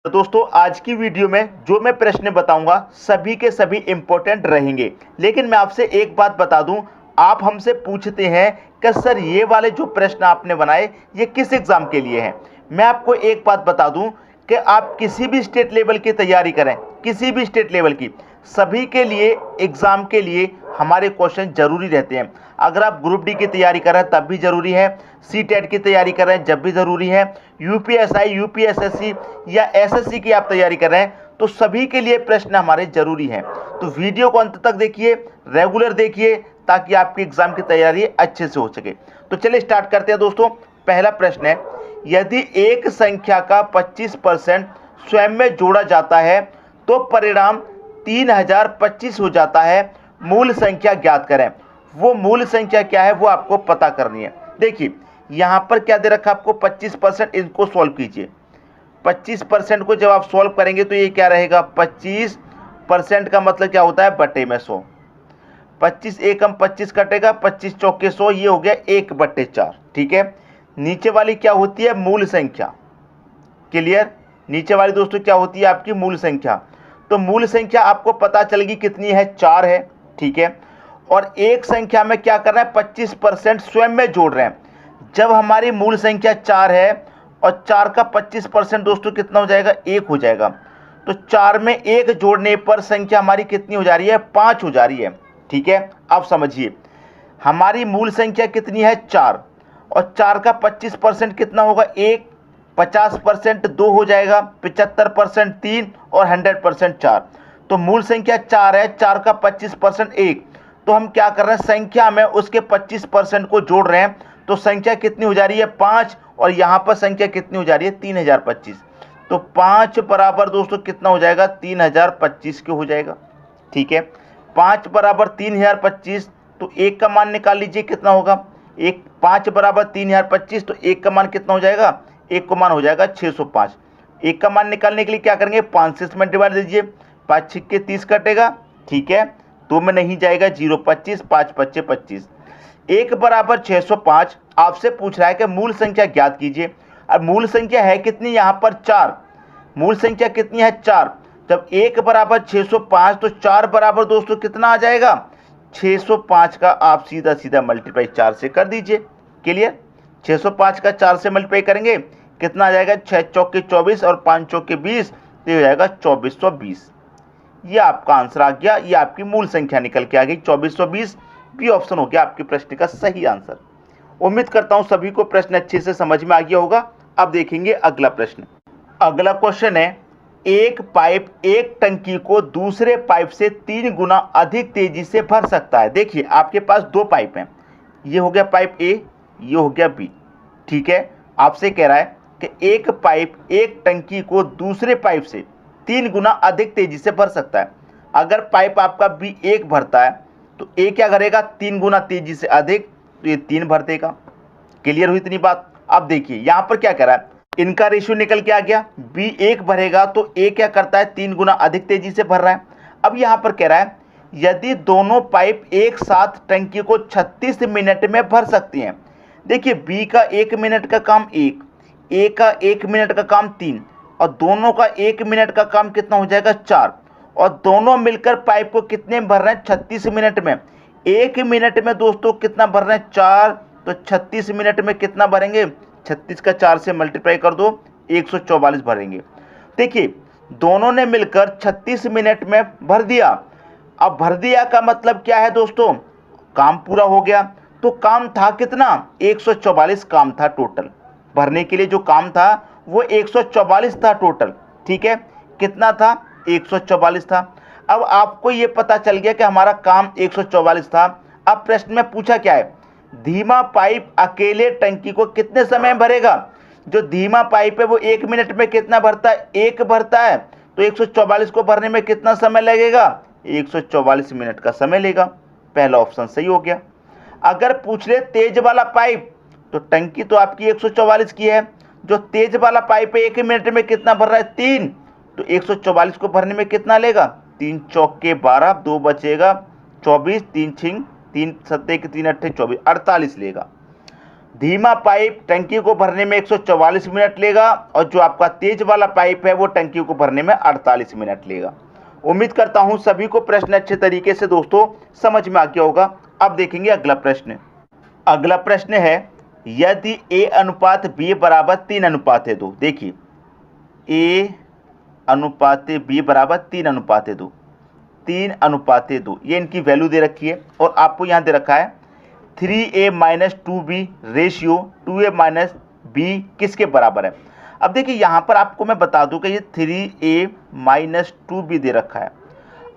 तो दोस्तों आज की वीडियो में जो मैं प्रश्न बताऊंगा सभी के सभी इंपॉर्टेंट रहेंगे। लेकिन मैं आपसे एक बात बता दूं, आप हमसे पूछते हैं कि सर ये वाले जो प्रश्न आपने बनाए ये किस एग्जाम के लिए हैं। मैं आपको एक बात बता दूं कि आप किसी भी स्टेट लेवल की तैयारी करें, किसी भी स्टेट लेवल की, सभी के लिए एग्जाम के लिए हमारे क्वेश्चन जरूरी रहते हैं। अगर आप ग्रुप डी की तैयारी कर रहे हैं तब भी जरूरी है, सी टेट की तैयारी कर रहे हैं जब भी जरूरी है, यूपीएसआई यूपीएसएससी या एसएससी की आप तैयारी कर रहे हैं तो सभी के लिए प्रश्न हमारे जरूरी हैं। तो वीडियो को अंत तक देखिए, रेगुलर देखिए, ताकि आपकी एग्जाम की तैयारी अच्छे से हो सके। तो चलिए स्टार्ट करते हैं दोस्तों। पहला प्रश्न है, यदि एक संख्या का 25% स्वयं में जोड़ा जाता है तो परिणाम 3025 हो जाता है। मूल संख्या ज्ञात करें। वो मूल संख्या क्या है वो आपको पता करनी है। देखिए यहां पर क्या दे रखा है आपको 25%, इनको सॉल्व कीजिए। 25% को जब आप सॉल्व करेंगे तो ये क्या रहेगा, 25% का मतलब क्या होता है बटे में 100। 25 एकम 25 कटेगा, 25 चौके 100, ये हो गया 1/4। ठीक है, नीचे वाली क्या होती है, मूल संख्या। क्लियर, नीचे वाली दोस्तों क्या होती है आपकी मूल संख्या। तो मूल संख्या आपको पता चलेगी कितनी है, 4 है। ठीक है, और एक संख्या में क्या कर रहे हैं, 25% स्वयं में जोड़ रहे हैं। जब हमारी मूल संख्या 4 है और 4 का 25% दोस्तों कितना हो जाएगा, 1 हो जाएगा। तो 4 में 1 जोड़ने पर संख्या हमारी कितनी हो जा रही है, 5 हो जा रही है। ठीक है, अब समझिए हमारी मूल संख्या कितनी है, 4, और 4 का 25% कितना होगा, 1, 50% 2 हो जाएगा, 75% 3 और 100% 4। तो मूल संख्या 4 है, 4 का 25% 1। तो हम क्या कर रहे हैं, संख्या में उसके 25% को जोड़ रहे हैं। तो संख्या कितनी हो जा रही है, 5, और यहाँ पर संख्या कितनी हो जा रही है, 3025। तो 5 बराबर दोस्तों कितना हो जाएगा, 3025 के हो जाएगा। ठीक है, 5 बराबर 3025, तो 1 का मान निकाल लीजिए कितना होगा, 5 बराबर 3025, तो 1 का मान कितना हो जाएगा, 1 का मान हो जाएगा 605। 1 का मान निकालने के लिए क्या करेंगे, 5 से इसमें डिवाइड दीजिए, 5 छिक्के 30 कटेगा। ठीक है, 2 में नहीं जाएगा, 0 25, 5 पच्चे 25। 1 बराबर 605 आपसे पूछ रहा है कि मूल संख्या ज्ञात कीजिए। अब मूल संख्या है कितनी, यहाँ पर 4। मूल संख्या कितनी है, 4। जब 1 बराबर 605 तो 4 बराबर दोस्तों कितना आ जाएगा, 605 का आप सीधा सीधा मल्टीप्लाई 4 से कर दीजिए। क्लियर, 605 का 4 से मल्टीप्लाई करेंगे कितना आ जाएगा, 6 चौके 24 और 5 चौके 20, तो हो जाएगा 2420। ये आपका आंसर आ गया, ये आपकी मूल संख्या निकल के आ गई 2420। बी ऑप्शन हो गया आपके प्रश्न का सही आंसर। उम्मीद करता हूं सभी को प्रश्न अच्छे से समझ में आ गया होगा। अब देखेंगे अगला प्रश्न। अगला क्वेश्चन है, एक पाइप एक टंकी को दूसरे पाइप से 3 गुना अधिक तेजी से भर सकता है। देखिए आपके पास 2 पाइप हैं, ये हो गया पाइप ए, ये हो गया बी। ठीक है, आपसे कह रहा है कि एक पाइप एक टंकी को दूसरे पाइप से 3 गुना अधिक तेजी से भर सकता है। अगर पाइप आपका बी 1 भरता है तो ए क्या करेगा, 3 गुना तेजी से अधिक, तो ये 3 भर देगा। क्लियर हुई इतनी बात। अब देखिए यहां पर क्या कह रहा है, इनका रेशियो निकल के आ गया, बी 1 भरेगा तो ए क्या करता है, 3 गुना अधिक तेजी से भर रहा है। अब यहां पर कह रहा है यदि दोनों पाइप एक साथ टंकी को 36 मिनट में भर सकती हैं। देखिए बी का 1 मिनट का काम 1, ए का 1 मिनट का काम 3, और दोनों का 1 मिनट का काम कितना हो जाएगा, 4। और दोनों मिलकर पाइप को कितने में भर रहे हैं, 36 मिनट में। 1 मिनट में दोस्तों कितना भर रहे हैं, 4, तो 36 मिनट में कितना भरेंगे, 36 का 4 से मल्टीप्लाई कर दो, 144 भरेंगे। देखिए दोनों ने मिलकर 36 मिनट में भर दिया। अब भर दिया का मतलब क्या है दोस्तों, काम पूरा हो गया। तो काम था कितना, 144 काम था टोटल। भरने के लिए जो काम था वो 144 था टोटल। ठीक है, कितना था, 144 था। अब आपको ये पता चल गया कि हमारा काम 144 था। अब प्रश्न में पूछा क्या है, धीमा पाइप अकेले टंकी को कितने समय में भरेगा। जो धीमा पाइप है वो 1 मिनट में कितना भरता है, 1 भरता है। तो 144 को भरने में कितना समय लगेगा, 144 मिनट का समय लेगा। पहला ऑप्शन सही हो गया। अगर पूछ ले तेज वाला पाइप, तो टंकी तो आपकी 144 की है, जो तेज वाला पाइप है 1 मिनट में कितना भर रहा है, 3। तो 144 को भरने में कितना लेगा, 3 चौके 12, 2 बचेगा 24, 3 छिंग 3 सत्ते के 3 अट्ठे 24, 48 लेगा। धीमा पाइप टंकी को भरने में 144 मिनट लेगा और जो आपका तेज वाला पाइप है वो टंकी को भरने में 48 मिनट लेगा। उम्मीद करता हूं सभी को प्रश्न अच्छे तरीके से दोस्तों समझ में आ गया होगा। अब देखेंगे अगला प्रश्न। अगला प्रश्न है, यदि A अनुपात B बराबर 3 अनुपात 2, देखिए A अनुपात B बराबर 3 अनुपात 2, 3 अनुपात 2, ये इनकी वैल्यू दे रखी है और आपको यहाँ दे रखा है 3A minus 2B ratio 2A minus B किसके बराबर है। अब देखिए यहाँ पर आपको मैं बता दूं कि ये 3A माइनस 2B दे रखा है,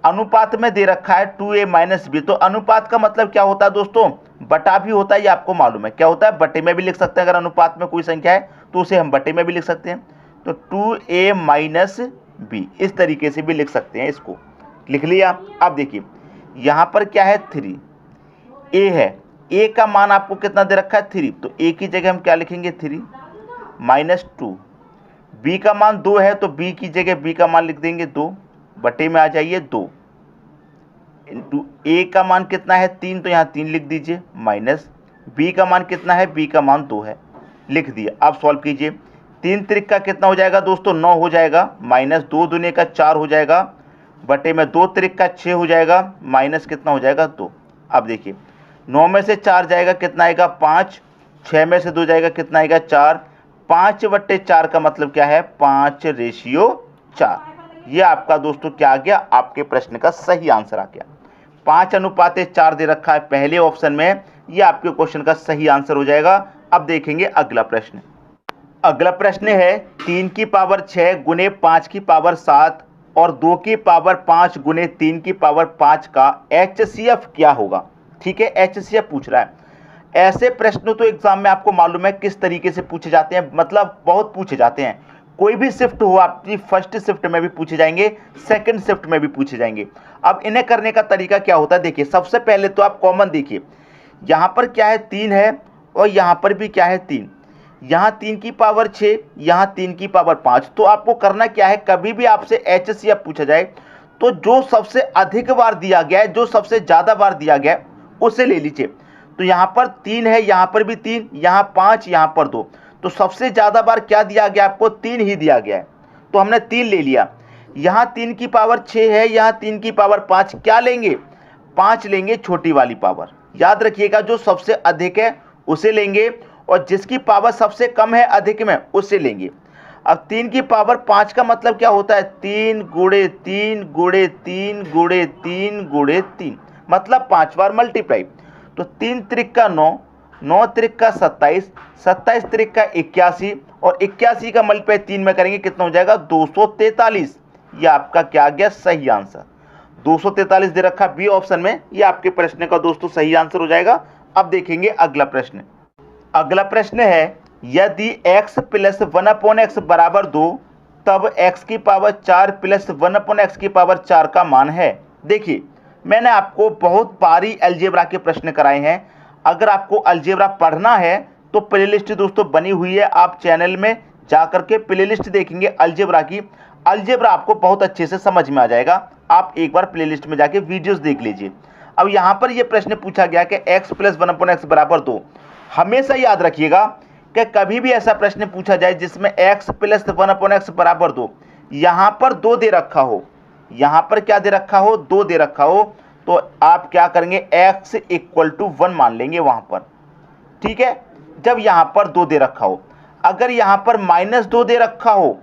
अनुपात में दे रखा है 2A माइनस B। तो अनुपात का मतलब क्या होता है दोस्तों, बटा भी होता है, ये आपको मालूम है क्या होता है, बटे में भी लिख सकते हैं। अगर अनुपात में कोई संख्या है तो उसे हम बटे में भी लिख सकते हैं। तो 2A माइनस B इस तरीके से भी लिख सकते हैं, इसको लिख लिया। अब देखिए यहाँ पर क्या है 3, A है, A का मान आपको कितना दे रखा है 3, तो A की जगह हम क्या लिखेंगे 3 माइनस 2। B का मान 2 है तो B की जगह B का मान लिख देंगे 2, बटे में आ जाइए 2 इंटू A का मान कितना है 3, तो यहाँ 3 लिख दीजिए, माइनस B का मान कितना है, B का मान 2 है, लिख दिया। अब सॉल्व कीजिए, 3 त्रिक का कितना हो जाएगा दोस्तों 9 हो जाएगा, माइनस 2 दूनी का 4 हो जाएगा, बटे में 2 त्रिक का 6 हो जाएगा, माइनस कितना हो जाएगा 2। अब देखिए 9 में से 4 जाएगा कितना आएगा 5, 6 में से 2 जाएगा कितना आएगा 4, 5/4 का मतलब क्या है 5/4। ये आपका दोस्तों क्या आ गया, आपके प्रश्न का सही आंसर आ गया। 5 अनुपात 4 दे रखा है पहले ऑप्शन में, ये आपके क्वेश्चन का सही आंसर हो जाएगा। अब देखेंगे अगला प्रश्न। अगला प्रश्न है 3 की पावर 6 गुने 5 की पावर 7 और 2 की पावर 5 गुने 3 की पावर 5 का HCF क्या होगा। ठीक है, HCF पूछ रहा है। ऐसे प्रश्न तो एग्जाम में आपको मालूम है किस तरीके से पूछे जाते हैं, मतलब बहुत पूछे जाते हैं। कोई भी शिफ्ट हो, आपकी फर्स्ट शिफ्ट में भी पूछे जाएंगे, सेकंड शिफ्ट में भी पूछे जाएंगे। अब इन्हें करने का तरीका क्या होता है, देखिए सबसे पहले तो आप कॉमन देखिए, यहाँ पर क्या है 3 है और यहाँ पर भी क्या है 3, यहाँ 3 की पावर 6, यहाँ 3 की पावर 5। तो आपको करना क्या है, कभी भी आपसे HCF पूछा जाए तो जो सबसे अधिक बार दिया गया है, जो सबसे ज़्यादा बार दिया गया है उसे ले लीजिए। तो यहाँ पर 3 है, यहाँ पर भी 3, यहाँ 5, यहाँ पर 2, तो सबसे ज़्यादा बार क्या दिया गया आपको 3 ही दिया गया है, तो हमने 3 ले लिया। यहाँ 3 की पावर 6 है, यहाँ 3 की पावर 5, क्या लेंगे 5 लेंगे, छोटी वाली पावर। याद रखिएगा जो सबसे अधिक है उसे लेंगे और जिसकी पावर सबसे कम है अधिक में उसे लेंगे। अब 3 की पावर 5 का मतलब क्या होता है 3 गुणे 3 गुणे 3 गुणे 3 गुणे 3, मतलब 5 बार मल्टीप्लाई। तो 3 त्रिक का 9, 9 त्रिक का 27, 27 त्रिक का 81 और 81 का मल्टीप्लाई 3 में करेंगे कितना हो जाएगा 243। ये आपका क्या आ गया सही आंसर, 243 दे रखा बी ऑप्शन में, ये आपके प्रश्न का दोस्तों सही आंसर हो जाएगा। अब देखेंगे अगला प्रश्न। अगला प्रश्न है यदि x प्लस 1/x बराबर 2 तब x की पावर 4 प्लस 1/x की पावर 4 का मान है। देखिए मैंने आपको बहुत बारी अलजेब्रा के प्रश्न कराए हैं। अगर आपको अलजेब्रा पढ़ना है तो प्लेलिस्ट दोस्तों बनी हुई है, आप चैनल में जा करके प्लेलिस्ट देखेंगे अलजेब्रा की, अलजेब्रा आपको बहुत अच्छे से समझ में आ जाएगा। आप एक बार प्लेलिस्ट में जाके वीडियोस देख लीजिए। अब यहाँ पर यह प्रश्न पूछा गया कि x प्लस 1/x बराबर 2। हमेशा याद रखिएगा कि कभी भी ऐसा प्रश्न पूछा जाए जिसमें x प्लस 1/x बराबर 2, यहाँ पर 2 दे रखा हो, यहाँ पर क्या दे रखा हो 2 दे रखा हो, तो आप क्या करेंगे x इक्वल टू 1 मान लेंगे वहां पर। ठीक है, जब यहाँ पर 2 दे रखा हो, अगर यहाँ पर -2 दे रखा हो,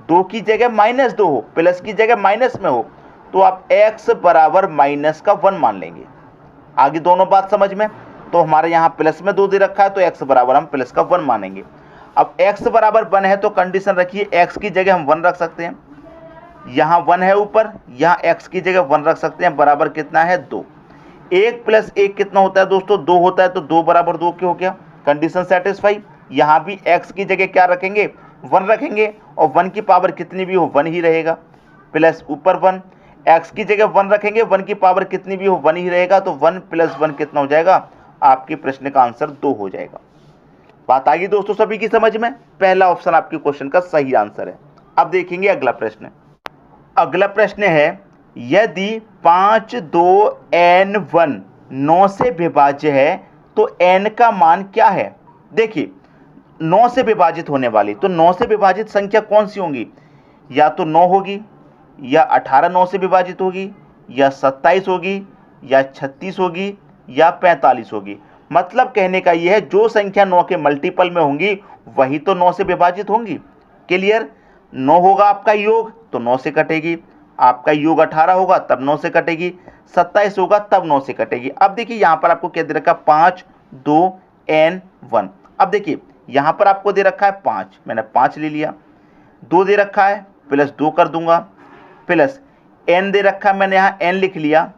2 की जगह -2 हो, प्लस की जगह माइनस में हो, तो आप x बराबर -1 मान लेंगे। आगे दोनों बात समझ में, तो हमारे यहाँ प्लस में 2 दे रखा है तो x बराबर हम प्लस का 1 मानेंगे। अब x बराबर 1 है तो कंडीशन रखिए, x की जगह हम 1 रख सकते हैं, यहाँ 1 है ऊपर, यहाँ x की जगह 1 रख सकते हैं, बराबर कितना है 2। 1 + 1 कितना होता है दोस्तों 2 होता है, तो 2 बराबर 2 क्या हो गया, कंडीशन सेटिस्फाई। यहाँ भी x की जगह क्या रखेंगे 1 रखेंगे और 1 की पावर कितनी भी हो 1 ही रहेगा, प्लस ऊपर 1, x की जगह 1 रखेंगे, 1 की पावर कितनी भी हो 1 ही रहेगा, तो 1 + 1 कितना हो जाएगा, आपके प्रश्न का आंसर 2 हो जाएगा। बात आ गई दोस्तों सभी की समझ में, पहला ऑप्शन आपके क्वेश्चन का सही आंसर है। अब देखेंगे अगला प्रश्न। अगला प्रश्न है यदि 5 2 n 1 9 से विभाज्य है तो n का मान क्या है। देखिए 9 से विभाजित होने वाली, तो 9 से विभाजित संख्या कौन सी होंगी? या तो 9 होगी, या 18 9 से विभाजित होगी, या 27 होगी, या 36 होगी, या 45 होगी। मतलब कहने का यह है जो संख्या 9 के मल्टीपल में होंगी वही तो 9 से विभाजित होंगी। क्लियर? 9 होगा आपका योग तो 9 से कटेगी, आपका योग 18 होगा तब 9 से कटेगी, 27 होगा तब 9 से कटेगी। अब देखिए यहाँ पर आपको क्या दे रखा है? 5 2 n 1। अब देखिए यहाँ पर आपको दे रखा है 5, मैंने 5 ले लिया, 2 दे रखा है प्लस 2 कर दूंगा, प्लस n दे रखा है, मैंने यहाँ n लिख लिया,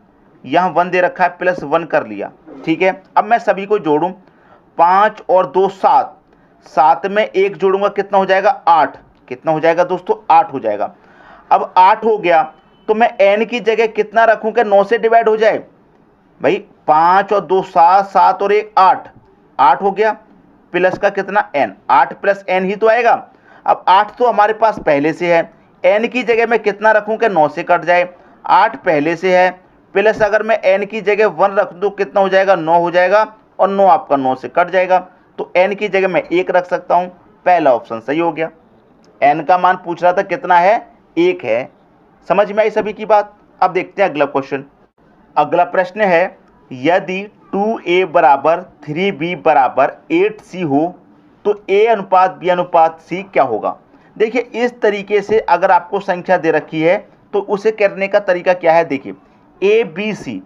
यहाँ 1 दे रखा है प्लस 1 कर लिया। ठीक है, अब मैं सभी को जोड़ूं, 5 और 2 7, 7 में 1 जोड़ूंगा कितना हो जाएगा? 8। कितना हो जाएगा दोस्तों? 8 हो जाएगा। अब 8 हो गया तो मैं n की जगह कितना रखूं कि 9 से डिवाइड हो जाए? भाई 5 और 2 7, 7 और 1 8, 8 हो गया, प्लस का कितना n, 8 प्लस n ही तो आएगा। अब 8 तो हमारे पास पहले से है, n की जगह मैं कितना रखूं कि 9 से कट जाए? 8 पहले से है, प्लस अगर मैं n की जगह 1 रख दूं कितना हो जाएगा? 9 हो जाएगा, और 9 आपका 9 से कट जाएगा, तो n की जगह मैं 1 रख सकता हूं। पहला ऑप्शन सही हो गया। n का मान पूछ रहा था कितना है? 1 है। समझ में आई सभी की बात? अब देखते हैं अगला क्वेश्चन। अगला प्रश्न है, यदि 2a बराबर 3b बराबर 8c हो तो a अनुपात b अनुपात c क्या होगा? देखिए इस तरीके से अगर आपको संख्या दे रखी है तो उसे करने का तरीका क्या है? देखिए a b c,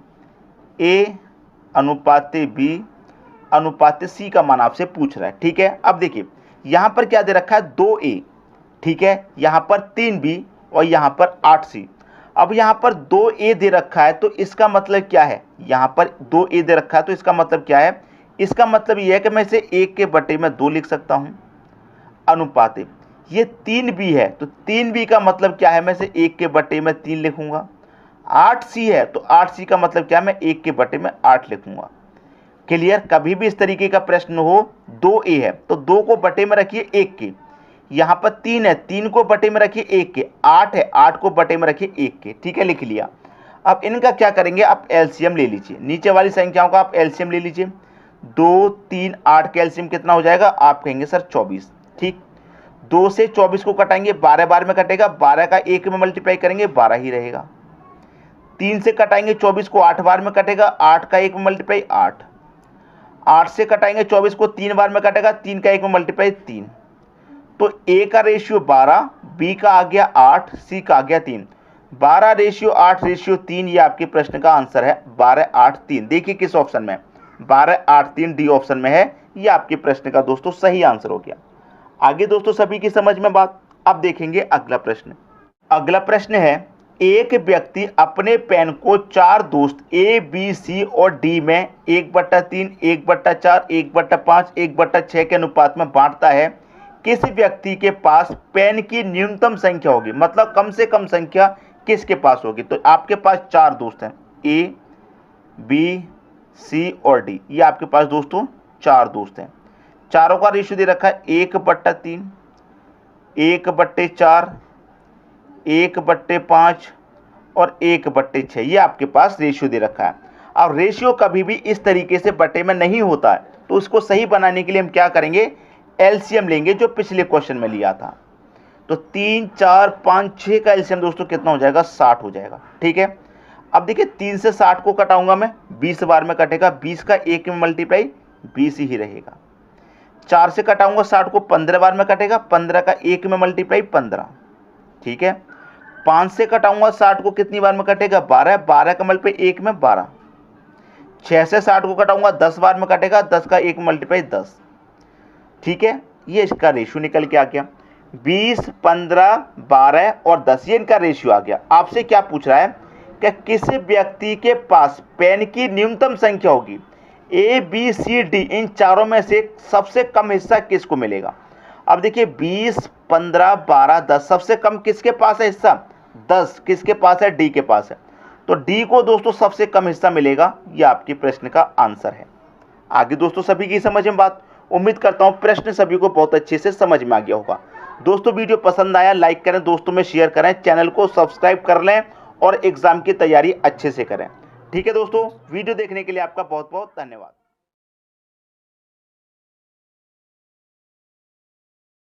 a अनुपात b अनुपात c का मान आपसे पूछ रहा है। ठीक है, अब देखिए यहाँ पर क्या दे रखा है? 2a, ठीक है, यहाँ पर 3b और यहाँ पर 8c। अब यहाँ पर 2a दे रखा है तो इसका मतलब क्या है? यहाँ पर 2a दे रखा है तो इसका मतलब क्या है? इसका मतलब ये है कि मैं इसे 1 के बटे में 2 लिख सकता हूँ। अनुपात ये 3b है तो 3b का मतलब क्या है? मैं इसे 1 के बटे में 3 लिखूंगा। 8c है तो 8c का मतलब क्या है? मैं 1 के बटे में 8 लिखूंगा। क्लियर? कभी भी इस तरीके का प्रश्न हो, 2a है तो 2 को बटे में रखिए 1 के, यहाँ पर 3 है, 3 को बटे में रखिए 1 के, 8 है, 8 को बटे में रखिए 1 के। ठीक है, लिख लिया। अब इनका क्या करेंगे? आप एलसीएम ले लीजिए, नीचे वाली संख्याओं का आप एलसीएम ले लीजिए। 2 3 8 का एलसीएम कितना हो जाएगा? आप कहेंगे सर 24। ठीक, 2 से 24 को कटाएंगे, 12 बार में कटेगा, 12 का 1 में मल्टीप्लाई करेंगे 12 ही रहेगा। 3 से कटाएंगे 24 को, 8 बार में कटेगा, 8 का 1 में मल्टीप्लाई 8। 8 से कटाएंगे 24 को, 3 बार में कटेगा, 3 का 1 में मल्टीप्लाई 3। तो a का रेशियो 12, b का आ गया 8, c का आ गया 3। 12 रेशियो 8 रेशियो 3, ये आपके प्रश्न का आंसर है 12 8 3। देखिए किस ऑप्शन में? 12 8 3 डी ऑप्शन में है। ये आपके प्रश्न का दोस्तों सही आंसर हो गया। आगे दोस्तों सभी की समझ में बात। अब देखेंगे अगला प्रश्न। अगला प्रश्न है, एक व्यक्ति अपने पेन को 4 दोस्त a b c और d में 1/3 1/4 1/5 1/6 के अनुपात में बांटता है। किसी व्यक्ति के पास पेन की न्यूनतम संख्या होगी, मतलब कम से कम संख्या किसके पास होगी? तो आपके पास 4 दोस्त हैं, a b c और d, ये आपके पास दोस्तों 4 दोस्त हैं। चारों का रेशियो दे रखा है 1/3 1/4 1/5 और 1/6, ये आपके पास रेशियो दे रखा है। अब रेशियो कभी भी इस तरीके से बटे में नहीं होता है, तो उसको सही बनाने के लिए हम क्या करेंगे? एलसीएम लेंगे, जो पिछले क्वेश्चन में लिया था। तो 3 4 5 6 का एलसीएम दोस्तों कितना हो जाएगा? 60 हो जाएगा। ठीक है, अब देखिए 3 से 60 को कटाऊंगा मैं, 20 बार में कटेगा, 20 का 1 में मल्टीप्लाई 20 ही रहेगा। 4 से कटाऊंगा 60 को, 15 बार में कटेगा, 15 का 1 में मल्टीप्लाई 15। ठीक है, 5 से कटाऊंगा 60 को, कितनी बार में कटेगा? 12, 12 का मल्टीप्लाई 1 में 12। 6 से 60 को कटाऊंगा 10 बार में कटेगा, 10 का 1 में मल्टीप्लाई 10। ठीक है, ये इसका रेशियो निकल के आ गया। 20 15 12 और 10, ये इनका रेशियो आ गया। आपसे क्या पूछ रहा है कि किसी व्यक्ति के पास पेन की न्यूनतम संख्या होगी, ए बी सी डी, इन चारों में से सबसे कम हिस्सा किसको मिलेगा? अब देखिए 20 15 12 10, सबसे कम किसके पास है हिस्सा? 10 किसके पास है? डी के पास है। तो डी को दोस्तों सबसे कम हिस्सा मिलेगा। ये आपके प्रश्न का आंसर है। आगे दोस्तों सभी की समझ में बात। उम्मीद करता हूं प्रश्न सभी को बहुत अच्छे से समझ में आ गया होगा। दोस्तों वीडियो पसंद आया लाइक करें, दोस्तों में शेयर करें, चैनल को सब्सक्राइब कर लें और एग्जाम की तैयारी अच्छे से करें। ठीक है दोस्तों, वीडियो देखने के लिए आपका बहुत बहुत धन्यवाद।